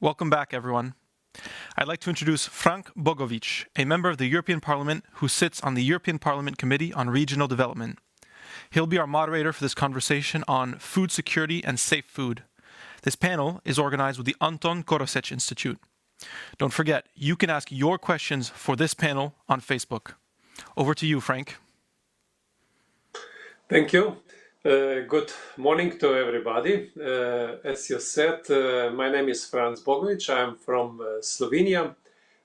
Welcome back, everyone. I'd like to introduce Frank Bogovic, a member of the European Parliament who sits on the European Parliament Committee on Regional Development. He'll be our moderator for this conversation on food security and safe food. This panel is organized with the Anton Korosec Institute. Don't forget, you can ask your questions for this panel on Facebook. Over to you, Frank. Thank you. Good morning to everybody. As you said, my name is Franz Bogovic. I'm from Slovenia.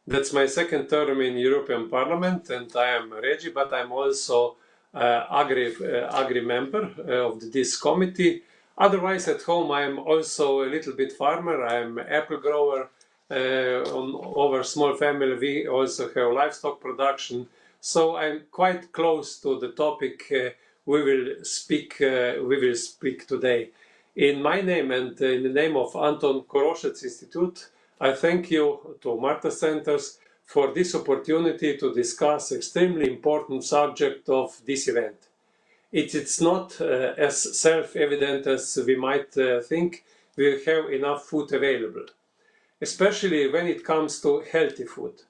That's my second term in European Parliament, and I am Regi, but I'm also Agri member of this committee. Otherwise, at home, I'm also a little bit farmer. I'm apple grower. On our small family, we also have livestock production. So I'm quite close to the topic we will speak today. In my name and in the name of Anton Korosec Institute, I thank you to Marta Centers for this opportunity to discuss extremely important subject of this event. It's not as self-evident as we might think we have enough food available, especially when it comes to healthy food.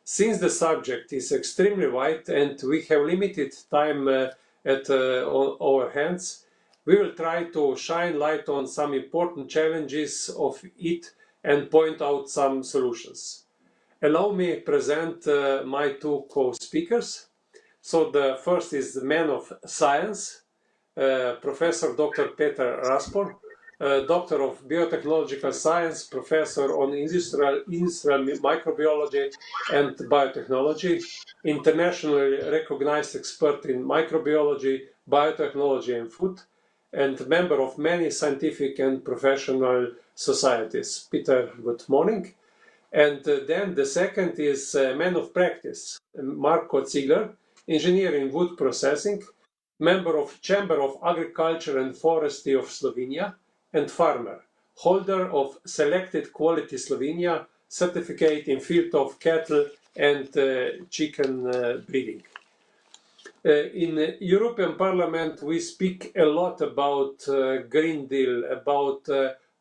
Since the subject is extremely wide and we have limited time at our hands, we will try to shine light on some important challenges of it and point out some solutions. Allow me present my two co-speakers. So the first is the man of science, Professor Dr. Peter Raspor, Doctor of Biotechnological Science, Professor on Industrial Microbiology and Biotechnology, internationally recognized expert in microbiology, biotechnology and food, and member of many scientific and professional societies. Peter, good morning. And then the second is a man of practice, Marko Ziegler, engineer in wood processing, member of Chamber of Agriculture and Forestry of Slovenia, and farmer, holder of Selected Quality Slovenia certificate in field of cattle and chicken breeding. In European Parliament, we speak a lot about Green Deal, about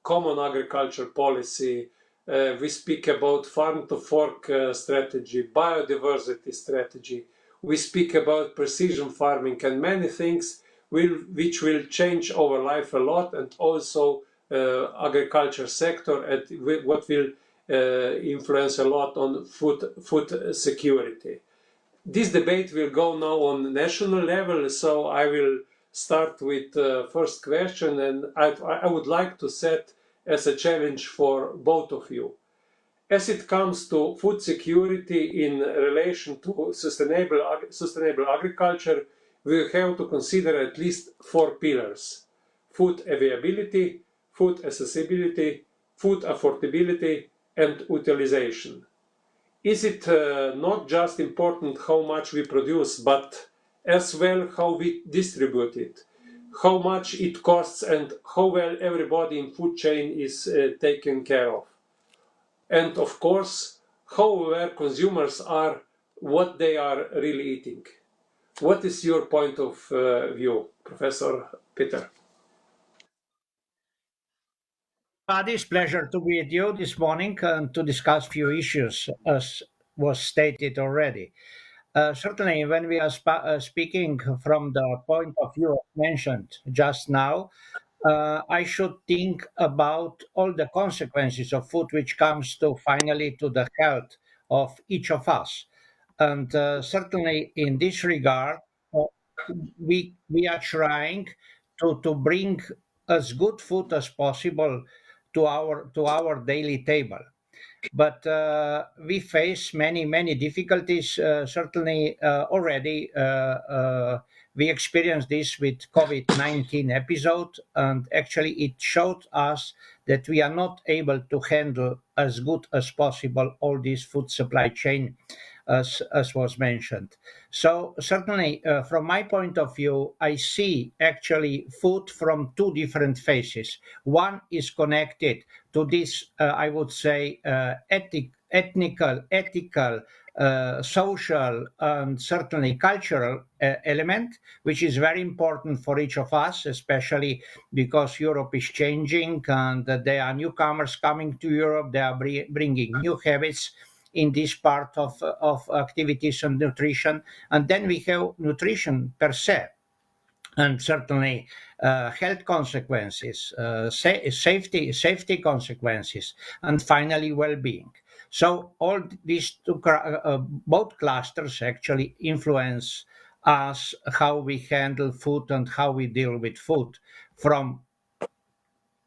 common agriculture policy. We speak about farm-to-fork strategy, biodiversity strategy. We speak about precision farming and many things which will change our life a lot, and also agriculture sector, and what will influence a lot on food security. This debate will go now on national level, so I will start with the first question, and I would like to set as a challenge for both of you. As it comes to food security in relation to sustainable agriculture, we have to consider at least 4 pillars: food availability, food accessibility, food affordability, and utilization. Is it not just important how much we produce, but as well how we distribute it, how much it costs, and how well everybody in food chain is taken care of? And of course, how aware consumers are what they are really eating. What is your point of view, Professor Peter? It's a pleasure to be with you this morning and to discuss few issues, as was stated already. Certainly, when we are speaking from the point of view mentioned just now, I should think about all the consequences of food, which comes to finally to the health of each of us. And certainly, in this regard, uh, we are trying to bring as good food as possible to our daily table, but we face many difficulties. Certainly, already we experienced this with COVID-19 episode, and actually it showed us that we are not able to handle as good as possible all this food supply chain, as was mentioned. So certainly, from my point of view, I see actually food from two different phases. One is connected to this, I would say, ethical, social, and certainly cultural element, which is very important for each of us, especially because Europe is changing and there are newcomers coming to Europe. They are bringing new habits in this part of activities and nutrition. And then we have nutrition per se, and certainly health consequences, safety consequences, and finally well-being. So all these both clusters actually influence us how we handle food and how we deal with food, from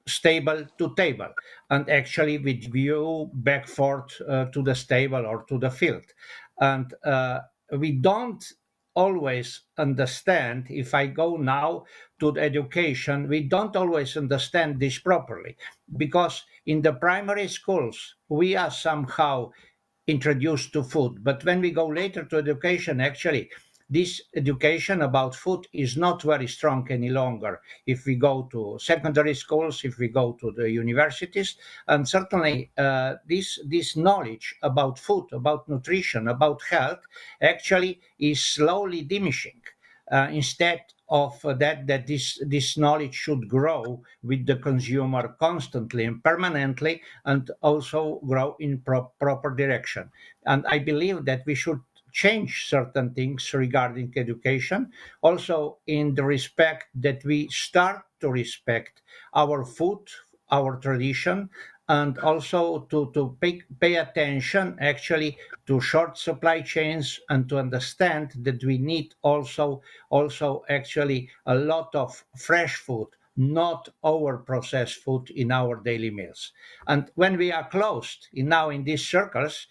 stable to table, and actually with view back forth to the stable or to the field. And we don't always understand, if I go now to the education, we don't always understand this properly, because in the primary schools we are somehow introduced to food. But when we go later to education, actually, this education about food is not very strong any longer. If we go to secondary schools, if we go to the universities, and certainly this knowledge about food, about nutrition, about health, actually is slowly diminishing. Instead of that this knowledge should grow with the consumer constantly and permanently, and also grow in proper direction. And I believe that we should change certain things regarding education, also in the respect that we start to respect our food, our tradition, and also to pay attention actually to short supply chains, and to understand that we need also actually a lot of fresh food, not over processed food in our daily meals. And when we are closed now in these circles,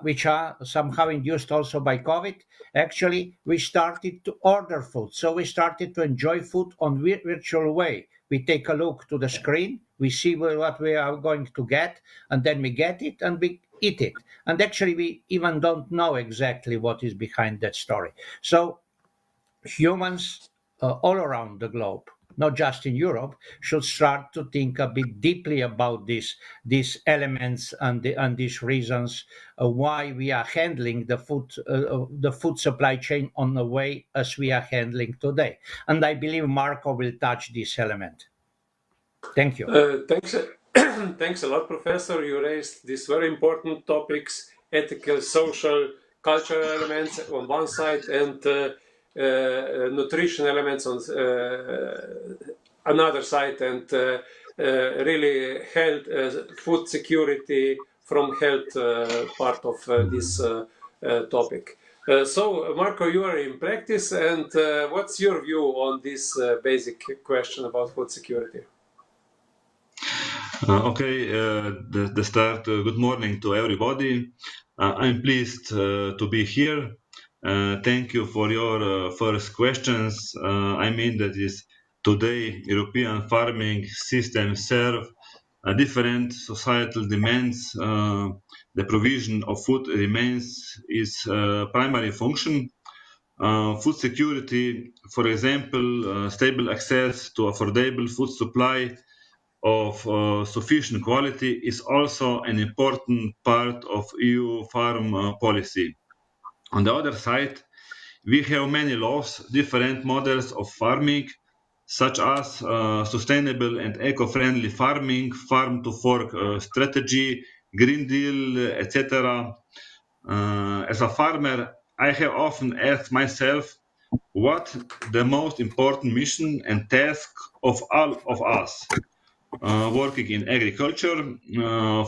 which are somehow induced also by COVID, actually we started to order food. So we started to enjoy food on virtual way. We take a look to the screen, we see what we are going to get, and then we get it and we eat it. And actually we even don't know exactly what is behind that story. So humans all around the globe, not just in Europe, should start to think a bit deeply about these elements and these reasons why we are handling the food supply chain on the way as we are handling today. And I believe Marco will touch this element. Thank you. Thanks, thanks a lot, Professor. You raised these very important topics: ethical, social, cultural elements on one side, and nutrition elements on another side, and really health, food security from health part of this topic. So, Marco, you are in practice, and what's your view on this basic question about food security? The start. Good morning to everybody. I'm pleased to be here. Thank you for your first questions. I mean that is today European farming systems serve different societal demands. The provision of food remains its primary function. Food security, for example, stable access to affordable food supply of sufficient quality is also an important part of EU farm policy. On the other side, we have many laws, different models of farming, such as sustainable and eco-friendly farming, farm to fork strategy, Green Deal, etc. As a farmer, I have often asked myself what the most important mission and task of all of us working in agriculture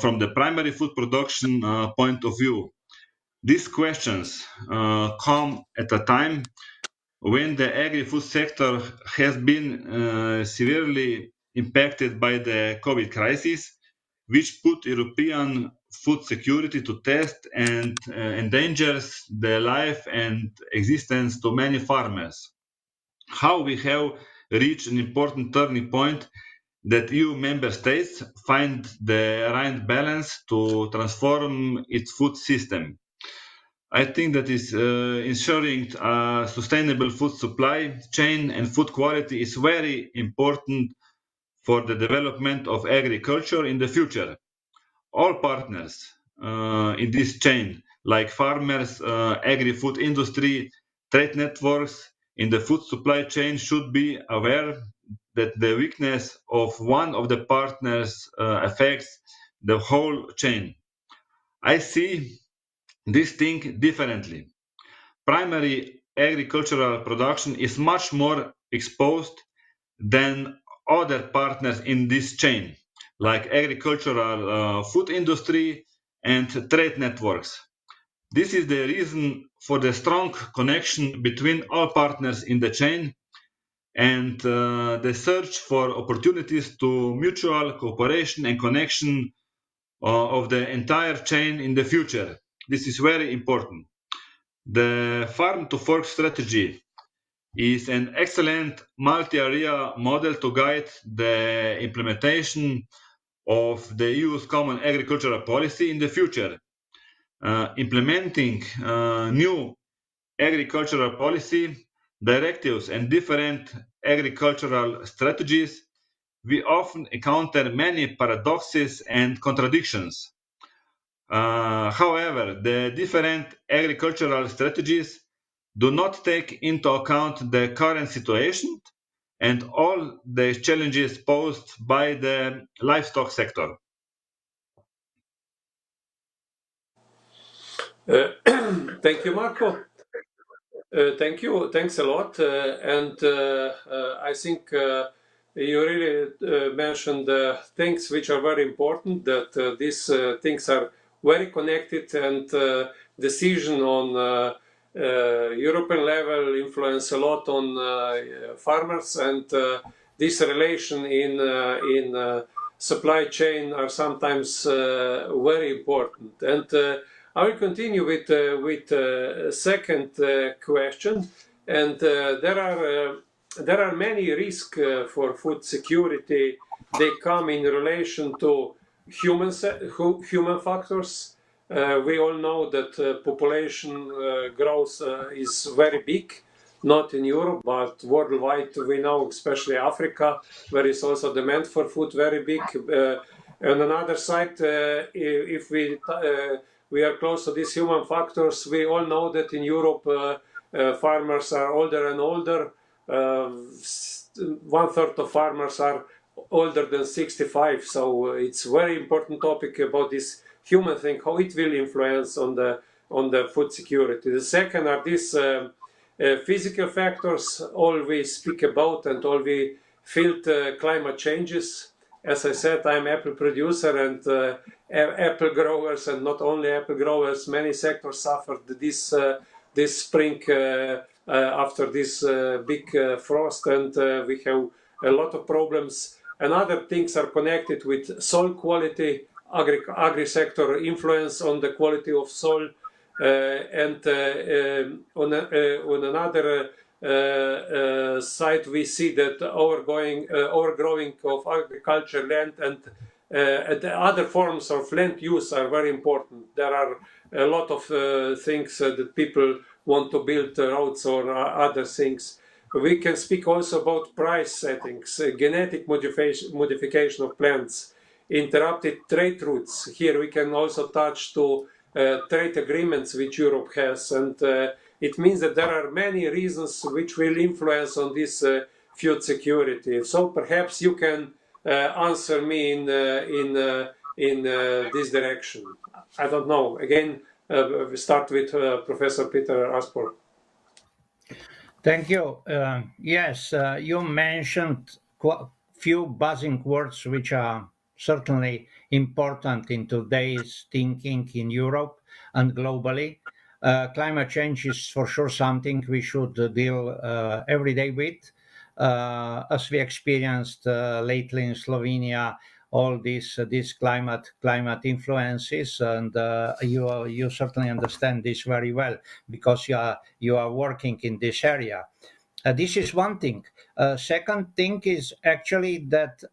from the primary food production point of view. These questions come at a time when the agri-food sector has been severely impacted by the COVID crisis, which put European food security to test and endangers the life and existence to many farmers. How we have reached an important turning point that EU member states find the right balance to transform its food system. I think that is ensuring a sustainable food supply chain and food quality is very important for the development of agriculture in the future. All partners in this chain, like farmers, agri-food industry, trade networks in the food supply chain should be aware that the weakness of one of the partners affects the whole chain. I see this thing differently. Primary agricultural production is much more exposed than other partners in this chain, like agricultural food industry and trade networks. This is the reason for the strong connection between all partners in the chain and the search for opportunities to mutual cooperation and connection of the entire chain in the future. This is very important. The farm to fork strategy is an excellent multi-area model to guide the implementation of the EU's common agricultural policy in the future. Implementing new agricultural policy directives and different agricultural strategies, we often encounter many paradoxes and contradictions. However, the different agricultural strategies do not take into account the current situation and all the challenges posed by the livestock sector. Thank you, Marco. Thank you. Thanks a lot. I think you really mentioned things which are very important, that these things are very connected, and decision on European level influence a lot on farmers, and this relation in supply chain are sometimes very important. And I will continue with second question, and there are many risks for food security. They come in relation to human factors. We all know that population growth is very big, not in Europe, but worldwide. We know, especially Africa, where is also demand for food very big. On another side, if we are close to these human factors, we all know that in Europe, farmers are older and older. One third of farmers are older than 65. So it's very important topic about this human thing, how it will influence on the food security. The second are these physical factors, all we speak about and all we feel climate changes. As I said, I'm apple producer, and apple growers, and not only apple growers, many sectors suffered this spring after this big frost, and we have a lot of problems. And other things are connected with soil quality, agri-sector influence on the quality of soil, and on another side, we see that overgrowing of agriculture land and the other forms of land use are very important. There are a lot of things that people want to build roads or other things. We can speak also about price settings, genetic modification of plants, interrupted trade routes. Here we can also touch to trade agreements which Europe has, and it means that there are many reasons which will influence on this food security. So perhaps you can answer me in this direction. I don't know. Again, we start with Professor Peter Aspor. Thank you. Yes, you mentioned few buzzing words which are certainly important in today's thinking in Europe and globally. Climate change is for sure something we should deal every day with. As we experienced lately in Slovenia, all these climate influences, and you certainly understand this very well because you are working in this area. This is one thing. Second thing is actually that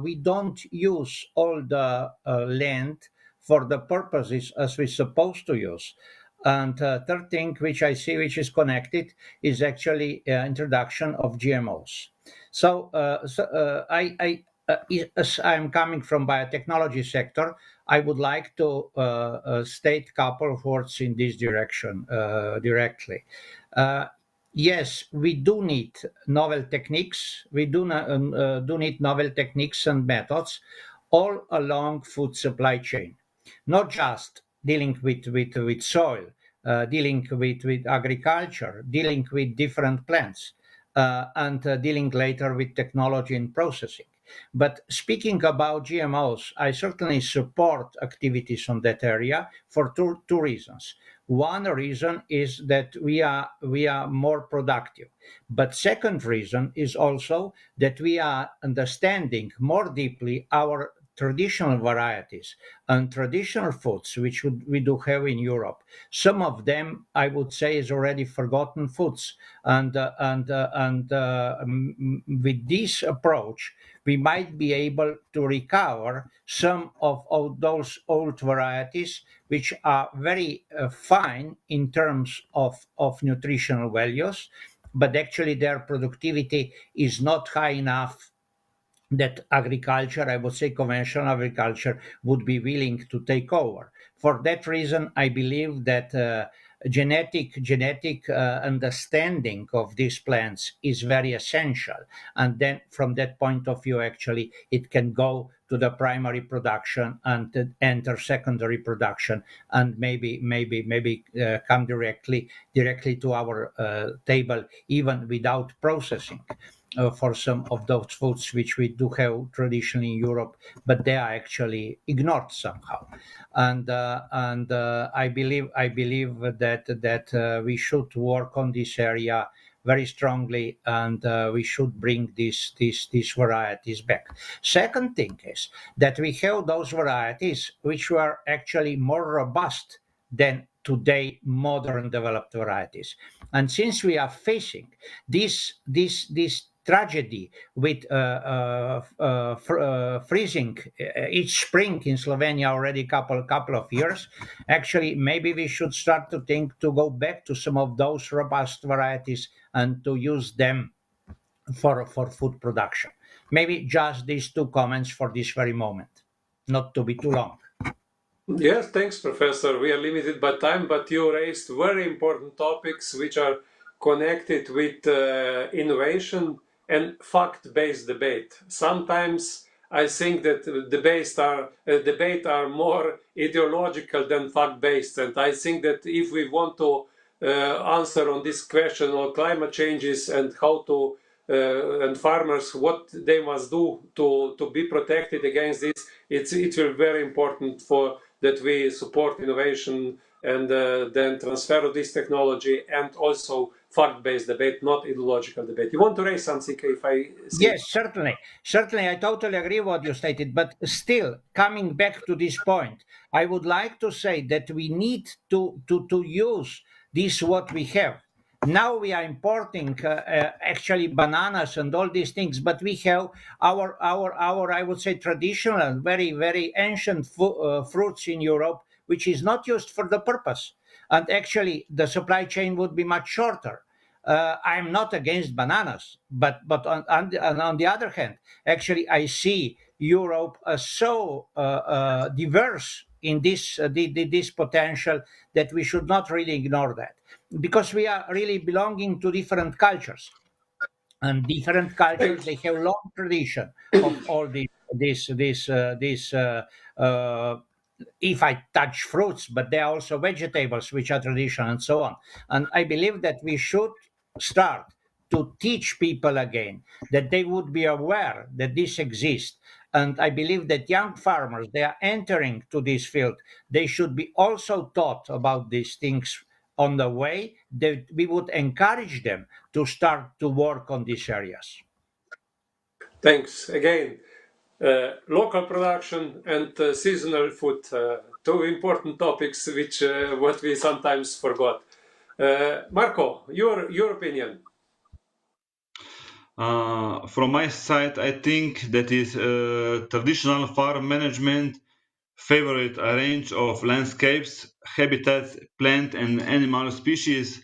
we don't use all the land for the purposes as we're supposed to use. And third thing, which I see, which is connected, is actually introduction of GMOs. So, as I'm coming from biotechnology sector, I would like to state a couple of words in this direction directly. Uh, yes, we do need novel techniques. We do need novel techniques and methods all along food supply chain, not just dealing with soil, dealing with agriculture, dealing with different plants, and dealing later with technology and processing. But speaking about GMOs, I certainly support activities on that area for two reasons. One reason is that we are more productive, but second reason is also that we are understanding more deeply our traditional varieties and traditional foods which we do have in Europe. Some of them, I would say, is already forgotten foods, and with this approach, we might be able to recover some of those old varieties which are very fine in terms of nutritional values, but actually their productivity is not high enough that agriculture, I would say conventional agriculture, would be willing to take over. For that reason, I believe that genetic understanding of these plants is very essential. And then, from that point of view, actually, it can go to the primary production and enter secondary production, and maybe come directly to our table, even without processing for some of those foods which we do have traditionally in Europe, but they are actually ignored somehow. And I believe that we should work on this area very strongly, and we should bring these varieties back. Second thing is that we have those varieties which were actually more robust than today modern developed varieties. And since we are facing this tragedy with freezing each spring in Slovenia already couple of years, actually maybe we should start to think to go back to some of those robust varieties and to use them for food production. Maybe just these two comments for this very moment, not to be too long. Yes, thanks, Professor. We are limited by time, but you raised very important topics which are connected with innovation and fact-based debate. Sometimes I think that debate are more ideological than fact-based, and I think that if we want to answer on this question on climate changes and how to and farmers what they must do to be protected against this, it will be very important for that we support innovation and then transfer of this technology and also fact-based debate, not ideological debate. You want to raise something if I see? Yes, certainly. Certainly, I totally agree with what you stated. But still, coming back to this point, I would like to say that we need to use this what we have. Now we are importing actually bananas and all these things, but we have our I would say traditional, very ancient fruits in Europe, which is not used for the purpose, and actually the supply chain would be much shorter. I'm not against bananas, but on the other hand, actually, I see Europe as so diverse in this potential that we should not really ignore that, because we are really belonging to different cultures, and different cultures, Thanks. they have long tradition of all these uh, if I touch fruits, but there are also vegetables which are traditional and so on. And I believe that we should start to teach people again, that they would be aware that this exists. And I believe that young farmers, they are entering to this field, they should be also taught about these things on the way, that we would encourage them to start to work on these areas. Thanks again. Local production and seasonal food, two important topics which what we sometimes forgot. Marco, your opinion. From my side, I think that is traditional farm management favorite a range of landscapes, habitats, plant and animal species,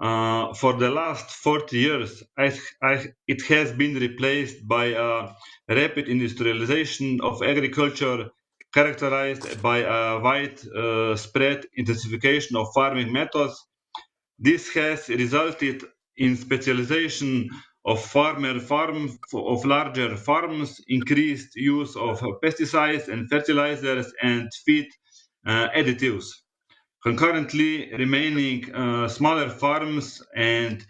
For the last 40 years, it has been replaced by a rapid industrialization of agriculture characterized by a widespread intensification of farming methods. This has resulted in specialization of of larger farms, increased use of pesticides and fertilizers and feed additives. Concurrently, remaining smaller farms and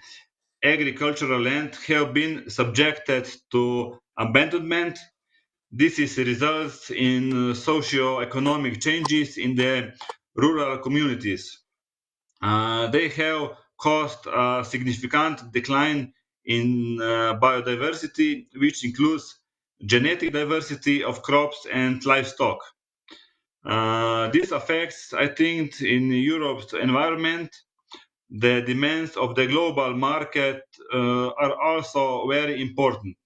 agricultural land have been subjected to abandonment. This results in socio-economic changes in the rural communities. They have caused a significant decline in biodiversity, which includes genetic diversity of crops and livestock. This affects, I think, in Europe's environment. The demands of the global market are also very important.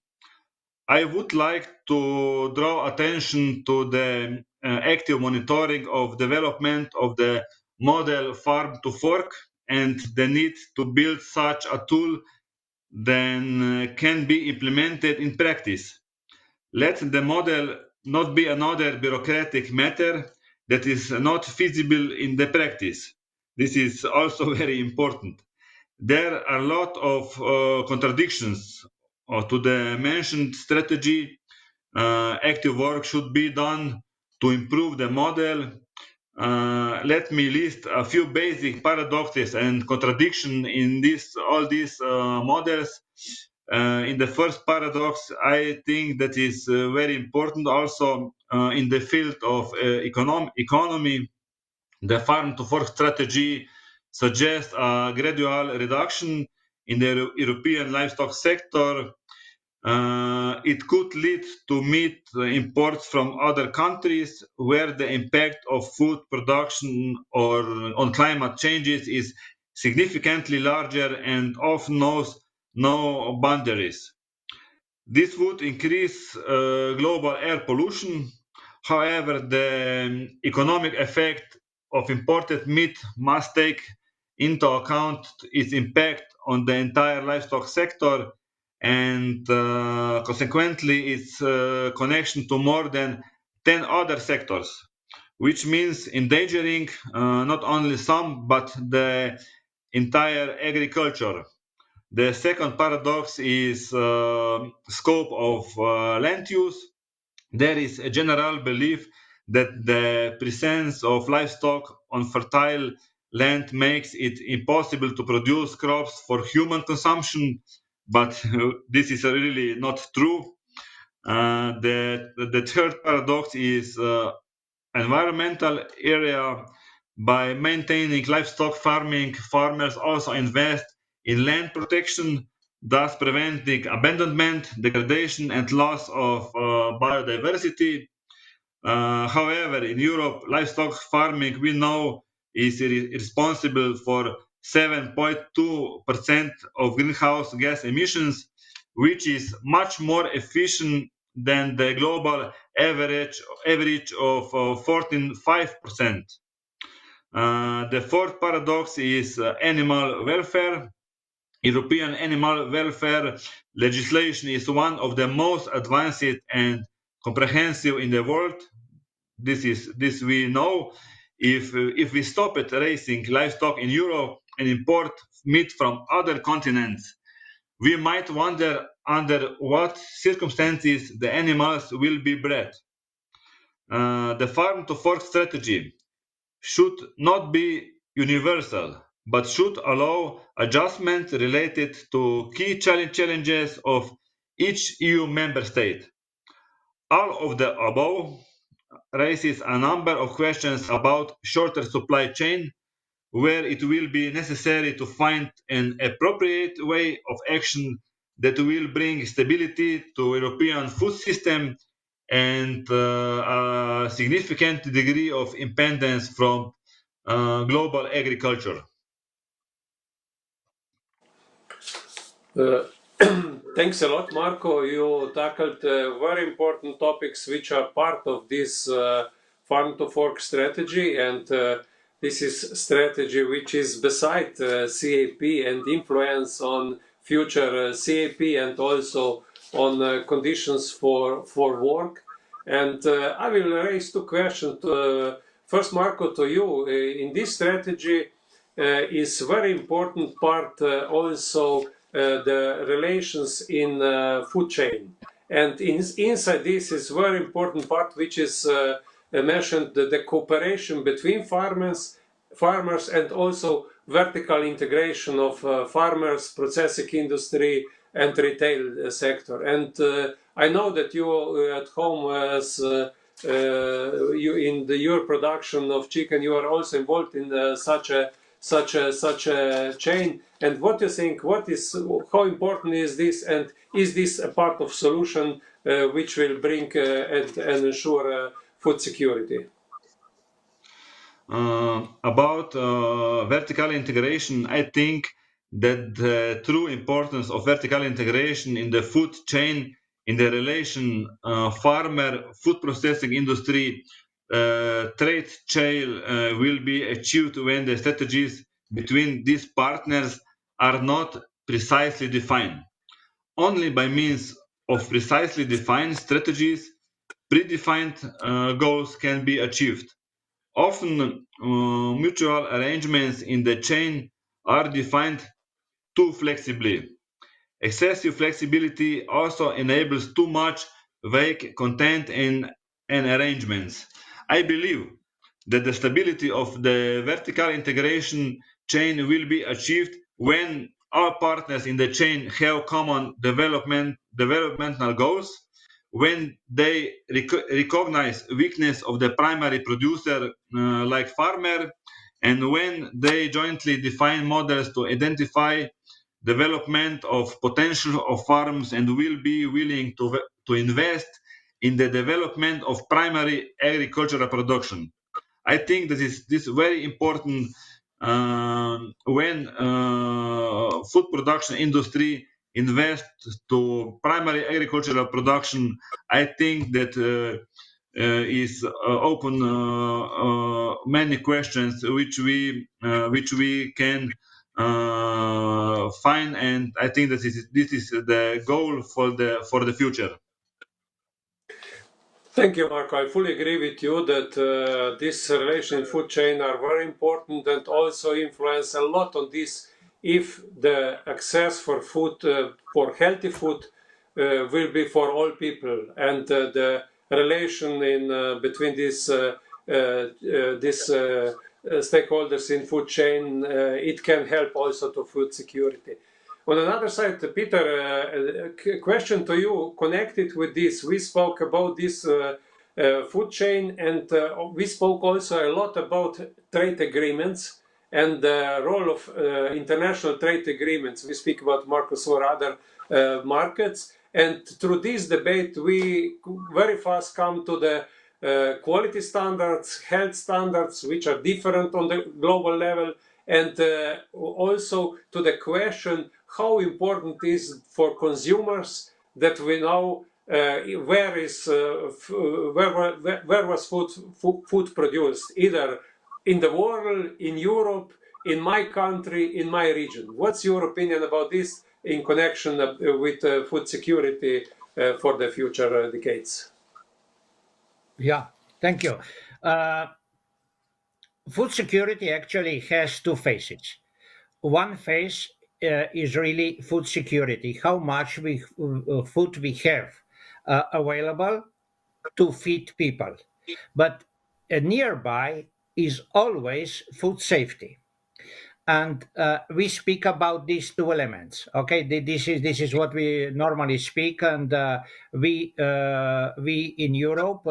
I would like to draw attention to the active monitoring of development of the model farm to fork and the need to build such a tool then can be implemented in practice. Let the model not be another bureaucratic matter that is not feasible in the practice. This is also very important. There are a lot of contradictions to the mentioned strategy. Active work should be done to improve the model. Let me list a few basic paradoxes and contradictions in all these models. In the first paradox, I think that is very important also in the field of economy. The farm to fork strategy suggests a gradual reduction in the European livestock sector. It could lead to meat imports from other countries where the impact of food production or on climate changes is significantly larger and often knows no boundaries. This would increase global air pollution. However, the economic effect of imported meat must take into account its impact on the entire livestock sector and consequently its connection to more than 10 other sectors, which means endangering not only some but the entire agriculture. The second paradox is scope of land use. There is a general belief that the presence of livestock on fertile land makes it impossible to produce crops for human consumption, but this is really not true. The third paradox is environmental area. By maintaining livestock farming, farmers also invest in land protection, thus preventing abandonment, degradation, and loss of biodiversity. However, in Europe, livestock farming we know is responsible for 7.2% of greenhouse gas emissions, which is much more efficient than the global average of 14.5%. The fourth paradox is animal welfare. European animal welfare legislation is one of the most advanced and comprehensive in the world. This we know. If we stop at raising livestock in Europe and import meat from other continents, we might wonder under what circumstances the animals will be bred. The farm to fork strategy should not be universal, but should allow adjustment related to key challenges of each EU member state. All of the above raises a number of questions about shorter supply chain, where it will be necessary to find an appropriate way of action that will bring stability to European food system and a significant degree of independence from global agriculture. Uh, Thanks a lot, Marco. You tackled very important topics which are part of this farm to fork strategy, and this is strategy which is beside CAP and influence on future CAP and also on conditions for work. And I will raise two questions. First, Marco, to you. In this strategy is very important part also the relations in food chain. And inside this is very important part which is mentioned the cooperation between farmers and also vertical integration of farmers, processing industry and retail sector. And I know that you at home as you in your production of chicken, you are also involved in such a chain. And what do you think? How important is this? And is this a part of solution which will bring and ensure food security? About vertical integration, I think that the true importance of vertical integration in the food chain, in the relation farmer, food processing industry, trade chain will be achieved when the strategies between these partners are not precisely defined. Only by means of precisely defined strategies, predefined goals can be achieved. Often, mutual arrangements in the chain are defined too flexibly. Excessive flexibility also enables too much vague content in arrangements. I believe that the stability of the vertical integration chain will be achieved when all partners in the chain have common developmental goals, when they recognize weakness of the primary producer like farmer, and when they jointly define models to identify development of potential of farms and will be willing to invest in the development of primary agricultural production. I think that is this very important when food production industry invest to primary agricultural production. I think that is open many questions which we can find, and I think that this is the goal for the future. Thank you, Marco. I fully agree with you that this relation in food chain are very important and also influence a lot on this if the access for food, for healthy food, will be for all people, and the relation in between these stakeholders in food chain, it can help also to food security. On another side, Peter, question to you connected with this. We spoke about this food chain, and we spoke also a lot about trade agreements and the role of international trade agreements. We speak about Mercosur, other markets, and through this debate, we very fast come to the quality standards, health standards, which are different on the global level, and also to the question how important it is for consumers that we know where was food produced, either in the world, in Europe, in my country, in my region. What's your opinion about this in connection with food security for the future decades? Yeah, thank you. Food security actually has two phases. One phase is really food security, how much food we have available to feed people. But nearby is always food safety. And we speak about these two elements. Okay, this is what we normally speak, and we in Europe,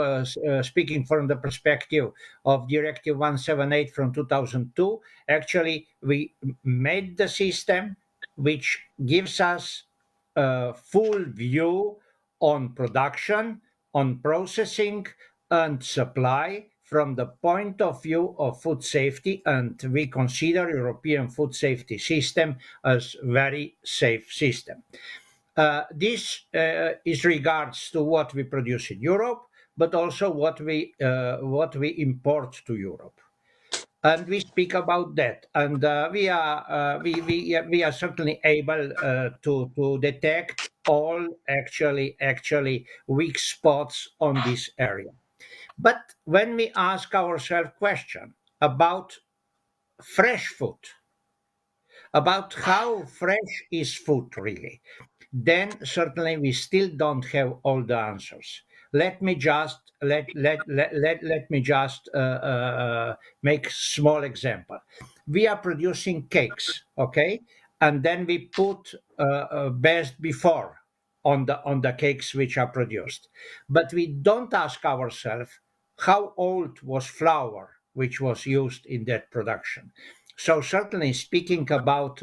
speaking from the perspective of Directive 178 from 2002, actually we made the system which gives us a full view on production, on processing, and supply from the point of view of food safety, and we consider European food safety system as very safe system. This is regards to what we produce in Europe, but also what we import to Europe. and we speak about that, and we are certainly able to detect all actually weak spots on this area. But when we ask ourselves question about fresh food, about how fresh is food really, then certainly we still don't have all the answers. Let me just make small example. We are producing cakes, okay, and then we put best before on the cakes which are produced, but we don't ask ourselves how old was flour which was used in that production. So certainly speaking about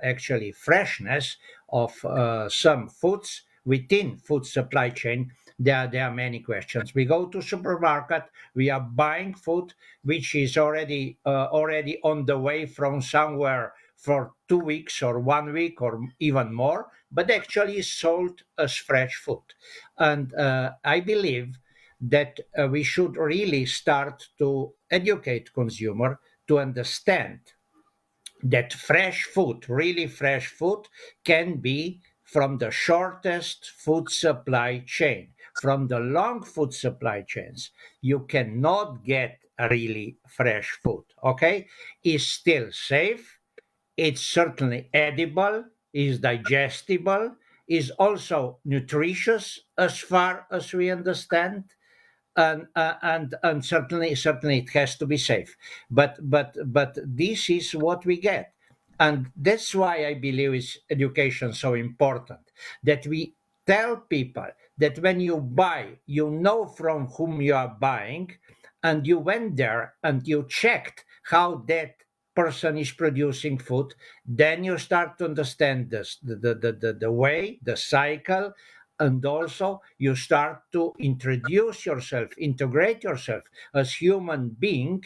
actually freshness of some foods within food supply chain, there are many questions. We go to supermarket, we are buying food which is already on the way from somewhere for 2 weeks or 1 week or even more, but actually is sold as fresh food. And I believe that we should really start to educate consumer to understand that fresh food, really fresh food, can be from the shortest food supply chain. From the long food supply chains, you cannot get really fresh food. Okay, it's still safe. It's certainly edible. Is digestible. Is also nutritious as far as we understand, and certainly it has to be safe, but this is what we get, and that's why I believe is education so important, that we tell people that when you buy, you know from whom you are buying, and you went there and you checked how that person is producing food, then you start to understand this, the way, the cycle, and also you start to introduce yourself, integrate yourself as human being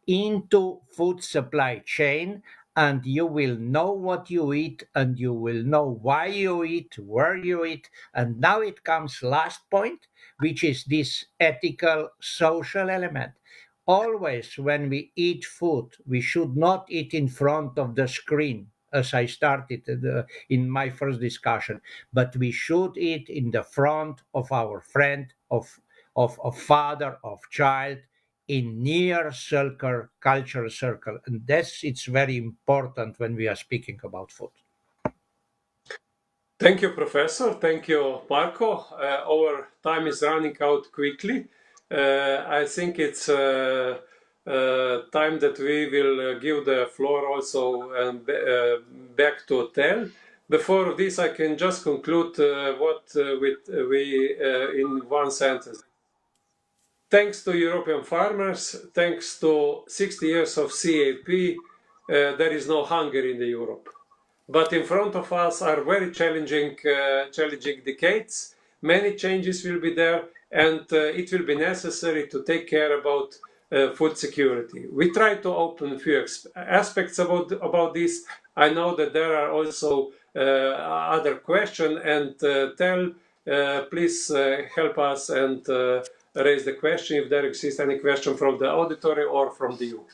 into food supply chain, and you will know what you eat, and you will know why you eat, where you eat. And now it comes last point, which is this ethical social element. Always when we eat food, we should not eat in front of the screen, as I started in my first discussion, but we should eat in the front of our friend, of father, of child, in near circle, cultural circle. And that's it's very important when we are speaking about food. Thank you, Professor. Thank you, Marco. Our time is running out quickly. I think it's time that we will give the floor also back to Tel. Before this, I can just conclude what we in one sentence. Thanks to European farmers, thanks to 60 years of CAP, there is no hunger in the Europe. But in front of us are very challenging decades. Many changes will be there, and it will be necessary to take care about food security. We try to open a few aspects about this. I know that there are also other questions, and Tel, please help us and raise the question if there exists any question from the auditory or from the you.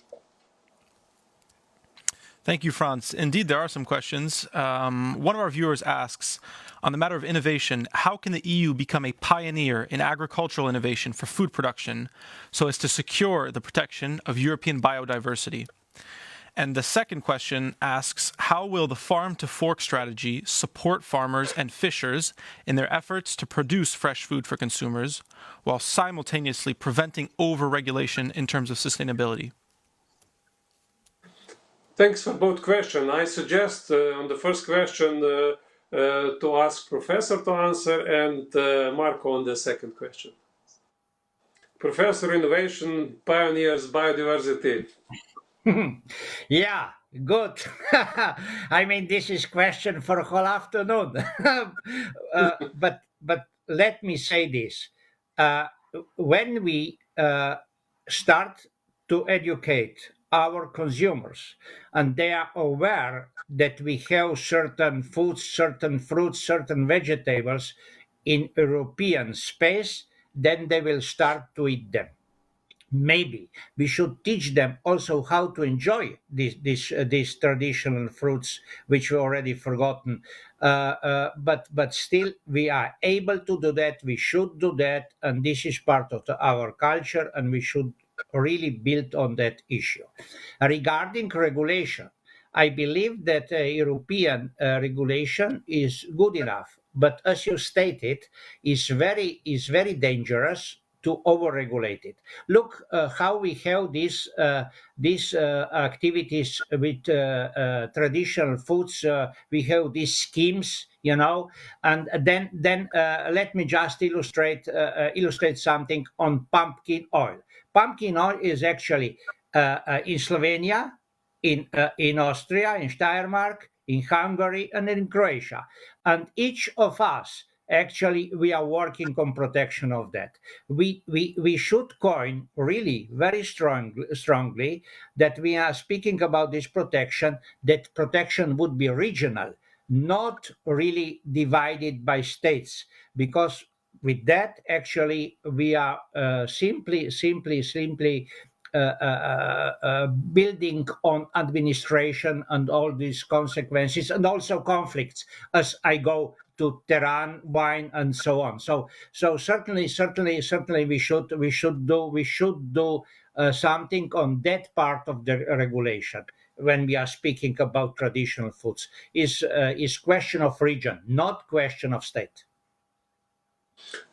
Thank you, Franz. Indeed, there are some questions. One of our viewers asks, on the matter of innovation, how can the EU become a pioneer in agricultural innovation for food production so as to secure the protection of European biodiversity? And the second question asks, how will the farm-to-fork strategy support farmers and fishers in their efforts to produce fresh food for consumers while simultaneously preventing over-regulation in terms of sustainability? Thanks for both questions. I suggest on the first question to ask Professor to answer and Marco on the second question. Professor, innovation pioneers biodiversity. Yeah, good. I mean, this is question for a whole afternoon. But let me say this: uh, when we start to educate our consumers, and they are aware that we have certain foods, certain fruits, certain vegetables in European space, then they will start to eat them. maybe we should teach them also how to enjoy these traditional fruits which we already forgotten. But still we are able to do that. We should do that, and this is part of our culture, and we should really build on that issue. Regarding regulation, I believe that European regulation is good enough, but as you stated, is very dangerous to overregulate it. Look how we have these activities with traditional foods. We have these schemes, and then let me just illustrate something on pumpkin oil. Pumpkin oil is actually in Slovenia, in Austria, in Steiermark, in Hungary, and in Croatia. And each of us, actually, we are working on protection of that. We should coin really very strongly that we are speaking about this protection, that protection would be regional, not really divided by states, because with that actually we are simply building on administration and all these consequences and also conflicts as I go to Tehran, wine, and so on. So certainly we should do something on that part of the regulation when we are speaking about traditional foods. Is question of region, not question of state.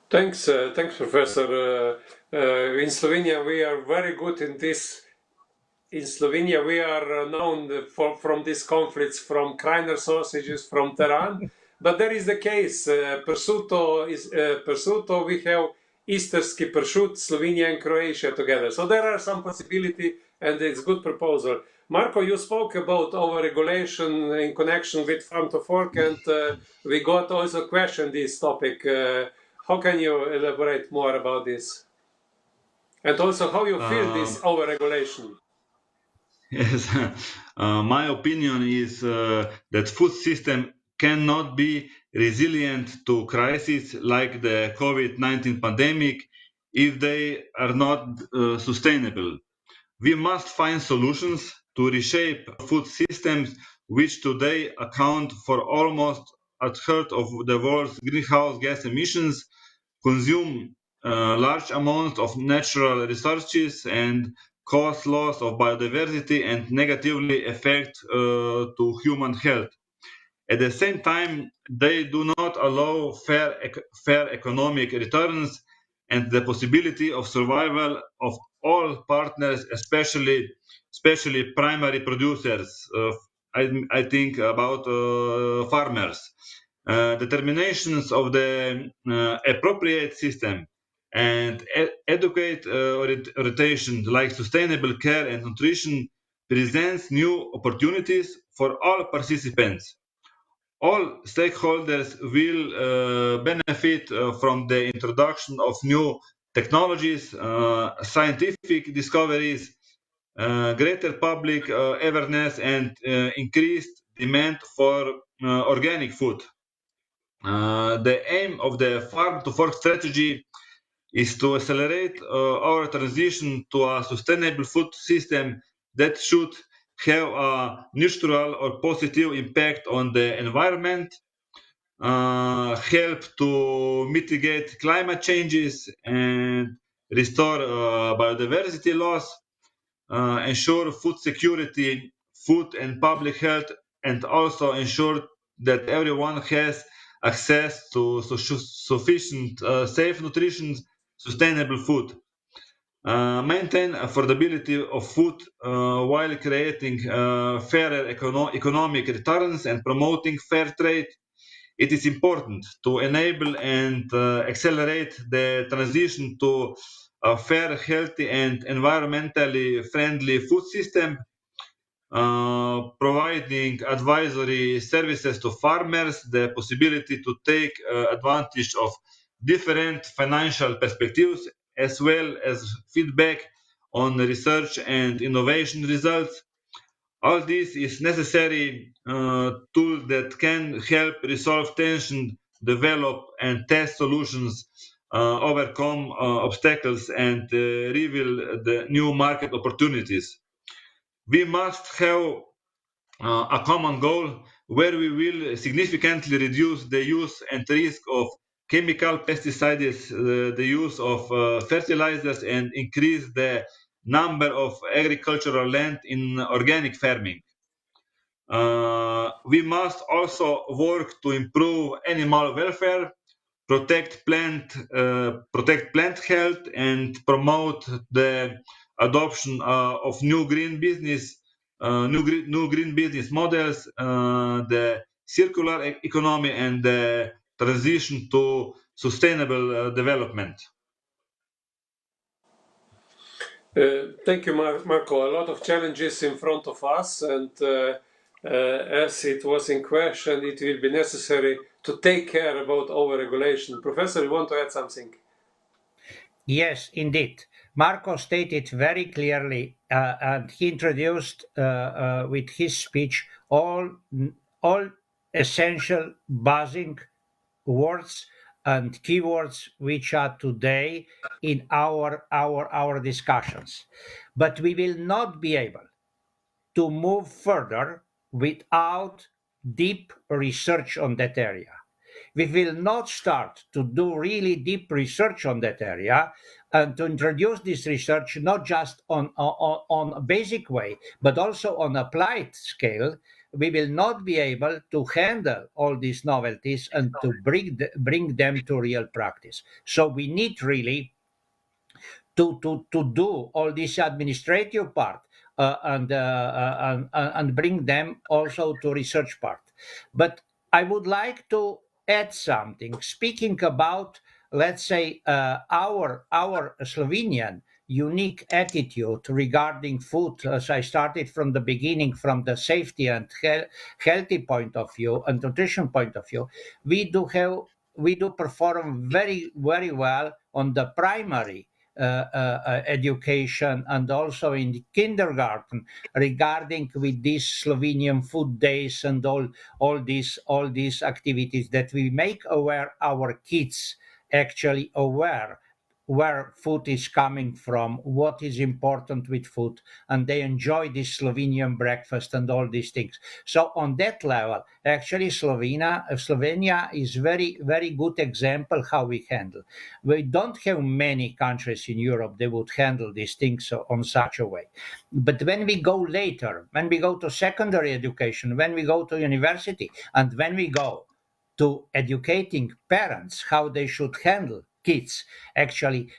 Thanks, Professor. In Slovenia, we are very good in this. In Slovenia, we are known from these conflicts, from Kreiner sausages, from Tehran. But there is the case. Prosciutto. We have Isterski prosciutto, Slovenia and Croatia together. So there are some possibility, and it's good proposal. Marco, you spoke about overregulation in connection with farm to fork, and we got also question this topic. How can you elaborate more about this? And also how you feel this overregulation? Yes, my opinion is that food system cannot be resilient to crises like the COVID-19 pandemic if they are not sustainable. We must find solutions to reshape food systems which today account for almost a third of the world's greenhouse gas emissions, consume large amounts of natural resources, and cause loss of biodiversity and negatively affect to human health. At the same time, they do not allow fair economic returns and the possibility of survival of all partners, especially primary producers. I think about farmers. Determinations of the appropriate system and adequate rotation, like sustainable care and nutrition, presents new opportunities for all participants. All stakeholders will benefit from the introduction of new technologies, scientific discoveries, greater public awareness, and increased demand for organic food. The aim of the farm to fork strategy is to accelerate our transition to a sustainable food system that should have a neutral or positive impact on the environment, help to mitigate climate changes and restore biodiversity loss, ensure food security, food and public health, and also ensure that everyone has access to sufficient, safe nutrition, sustainable food. Maintain affordability of food while creating fairer economic returns and promoting fair trade. It is important to enable and accelerate the transition to a fair, healthy, and environmentally friendly food system, providing advisory services to farmers, the possibility to take advantage of different financial perspectives, as well as feedback on research and innovation results. All this is necessary tool that can help resolve tension, develop and test solutions overcome obstacles and reveal the new market opportunities. We must have a common goal where we will significantly reduce the use and risk of chemical pesticides, the use of fertilizers, and increase the number of agricultural land in organic farming. We must also work to improve animal welfare, protect plant health, and promote the adoption of new green business models, the circular economy, and the transition to sustainable development. Thank you, Marco. A lot of challenges in front of us, and as it was in question, it will be necessary to take care about overregulation. Professor, you want to add something? Yes, indeed. Marco stated very clearly, and he introduced with his speech all essential buzzing words and keywords which are today in our discussions. But we will not be able to move further without deep research on that area. We will not start to do really deep research on that area and to introduce this research not just on a basic way, but also on applied scale. We will not be able to handle all these novelties and to bring them to real practice. So we need really to do all this administrative part and bring them also to research part. But I would like to add something. Speaking about, let's say, our Slovenian unique attitude regarding food, as I started from the beginning, from the safety and healthy point of view and nutrition point of view, we do perform very well on the primary education and also in kindergarten regarding with these Slovenian food days and all these activities that we make aware our kids actually aware where food is coming from, what is important with food, and they enjoy this Slovenian breakfast and all these things. So on that level, actually, Slovenia is very good example how we handle. We don't have many countries in Europe that would handle these things on such a way. But when we go later, when we go to secondary education, when we go to university, and when we go to educating parents how they should handle kids, actually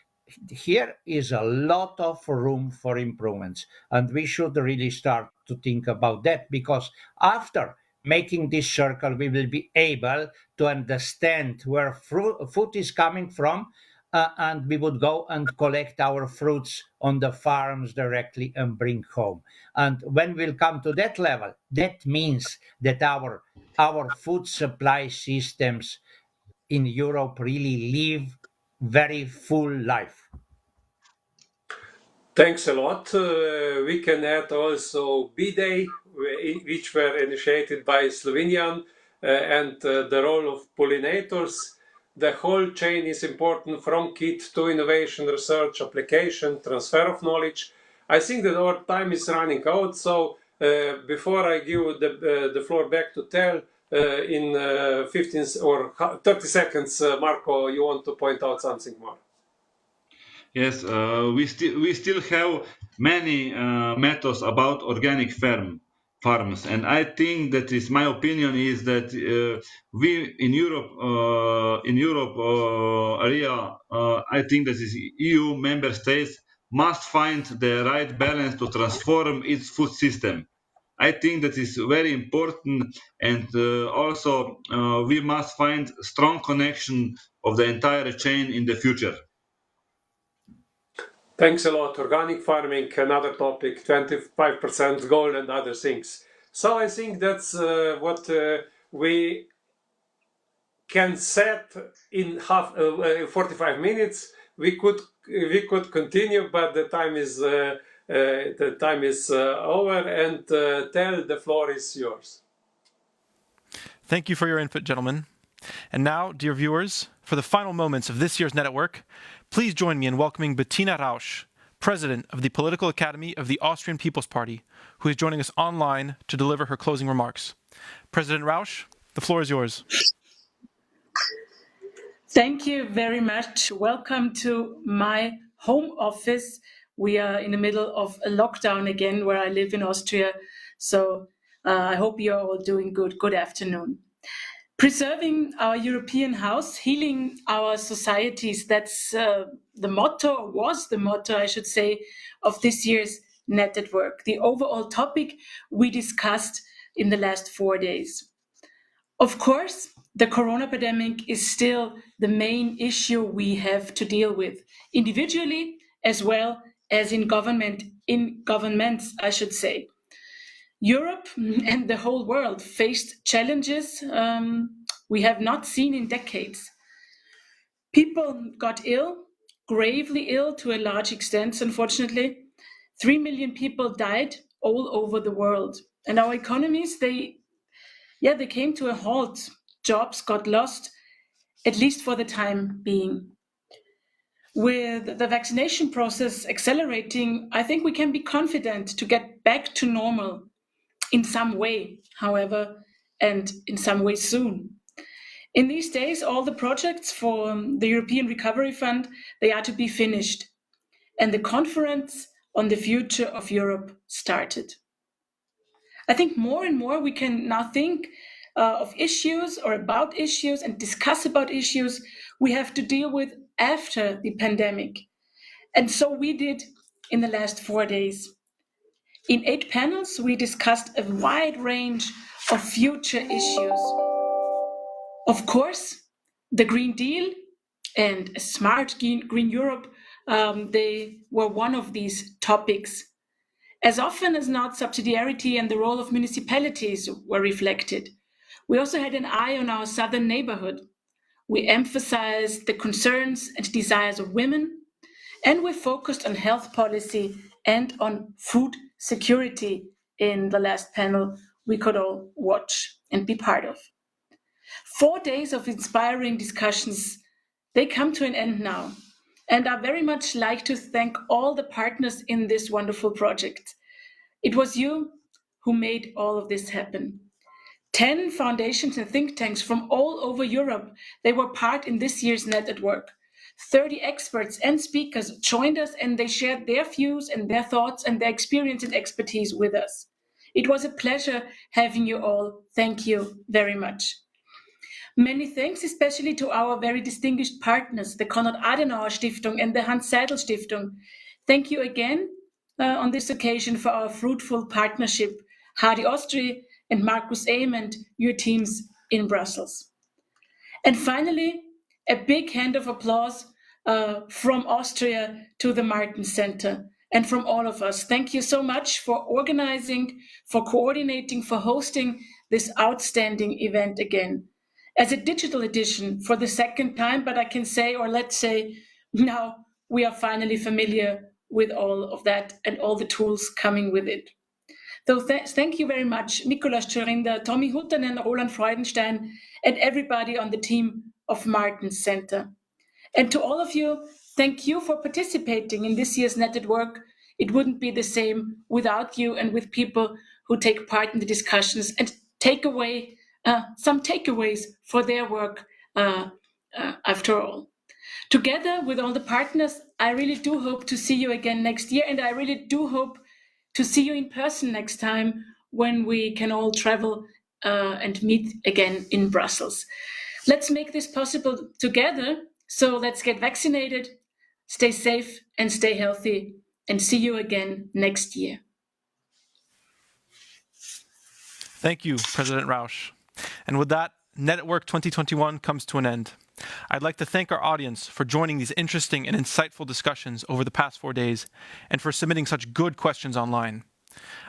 here is a lot of room for improvements, and we should really start to think about that, because after making this circle we will be able to understand where food is coming from, and we would go and collect our fruits on the farms directly and bring home. And when we'll come to that level, that means that our food supply systems in Europe really live very full life. Thanks a lot. We can add also B-Day, which were initiated by Slovenian, and the role of pollinators. The whole chain is important, from kit to innovation, research, application, transfer of knowledge. I think that our time is running out, so before I give the floor back to Tel, in 15 or 30 seconds, Marco, you want to point out something more? Yes, we still have many methods about organic farms, and I think that is my opinion is that we in Europe area, I think that is EU member states must find the right balance to transform its food system. I think that is very important, and also we must find strong connection of the entire chain in the future. Thanks a lot. Organic farming, another topic, 25% goal and other things. So I think that's what we can set in 45 minutes. We could continue, but the time is over. And Tel, the floor is yours. Thank you for your input, gentlemen. And now, dear viewers, for the final moments of this year's Net at Work, please join me in welcoming Bettina Rausch, President of the Political Academy of the Austrian People's Party, who is joining us online to deliver her closing remarks. President Rausch, the floor is yours. Thank you very much. Welcome to my home office. We are in the middle of a lockdown again where I live in Austria. So I hope you're all doing good. Good afternoon. Preserving our European house, healing our societies. That's the motto, or was the motto, I should say, of this year's Net at Work. The overall topic we discussed in the last 4 days. Of course, the corona pandemic is still the main issue we have to deal with, individually as well as in governments, I should say. Europe and the whole world faced challenges we have not seen in decades. People got ill, gravely ill to a large extent, unfortunately. 3 million people died all over the world. And our economies, they came to a halt. Jobs got lost, at least for the time being. With the vaccination process accelerating, I think we can be confident to get back to normal in some way, however, and in some way soon. In these days, all the projects for the European Recovery Fund, they are to be finished. And the conference on the future of Europe started. I think more and more we can now think of issues or about issues and discuss about issues we have to deal with after the pandemic. And so we did in the last 4 days. In 8 panels, we discussed a wide range of future issues. Of course, the Green Deal and a smart Green Europe, they were one of these topics. As often as not, subsidiarity and the role of municipalities were reflected. We also had an eye on our southern neighborhood. We emphasized the concerns and desires of women, and we focused on health policy and on food security in the last panel we could all watch and be part of. 4 days of inspiring discussions, they come to an end now. And I very much like to thank all the partners in this wonderful project. It was you who made all of this happen. 10 foundations and think tanks from all over Europe, they were part in this year's Net at Work. 30 experts and speakers joined us and they shared their views and their thoughts and their experience and expertise with us. It was a pleasure having you all. Thank you very much. Many thanks especially to our very distinguished partners, the Konrad Adenauer Stiftung and the Hans Seidel Stiftung. Thank you again on this occasion for our fruitful partnership, Hardy Austria and Markus Ehm and your teams in Brussels. And finally, a big hand of applause from Austria to the Martin Center and from all of us. Thank you so much for organizing, for coordinating, for hosting this outstanding event again. As a digital edition for the second time, but I can say, or let's say, now we are finally familiar with all of that and all the tools coming with it. So thank you very much, Nicolas Tscherinda, Tommy Huttanen, Roland Freudenstein, and everybody on the team of Martin Center. And to all of you, thank you for participating in this year's Net at Work. It wouldn't be the same without you and with people who take part in the discussions and take away some takeaways for their work after all. Together with all the partners, I really do hope to see you again next year, and I really do hope to see you in person next time when we can all travel and meet again in Brussels. Let's make this possible together, so let's get vaccinated, stay safe and stay healthy, and see you again next year. Thank you, President Rausch. And with that, Net at Work 2021 comes to an end. I'd like to thank our audience for joining these interesting and insightful discussions over the past 4 days and for submitting such good questions online.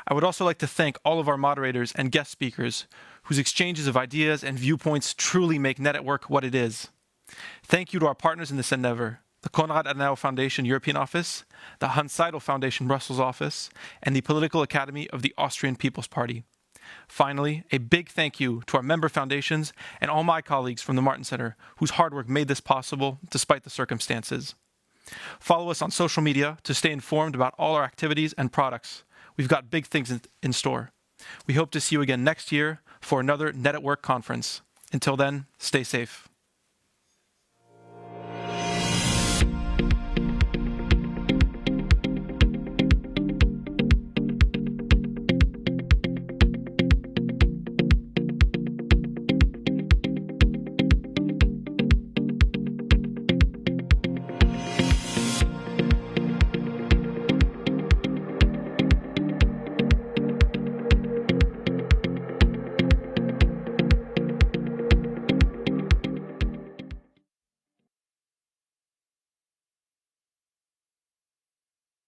I would also like to thank all of our moderators and guest speakers whose exchanges of ideas and viewpoints truly make Net at Work what it is. Thank you to our partners in this endeavor, the Konrad Adenauer Foundation European Office, the Hans Seidel Foundation Brussels Office, and the Political Academy of the Austrian People's Party. Finally, a big thank you to our member foundations and all my colleagues from the Martin Center, whose hard work made this possible despite the circumstances. Follow us on social media to stay informed about all our activities and products. We've got big things in store. We hope to see you again next year for another Net at Work conference. Until then, stay safe.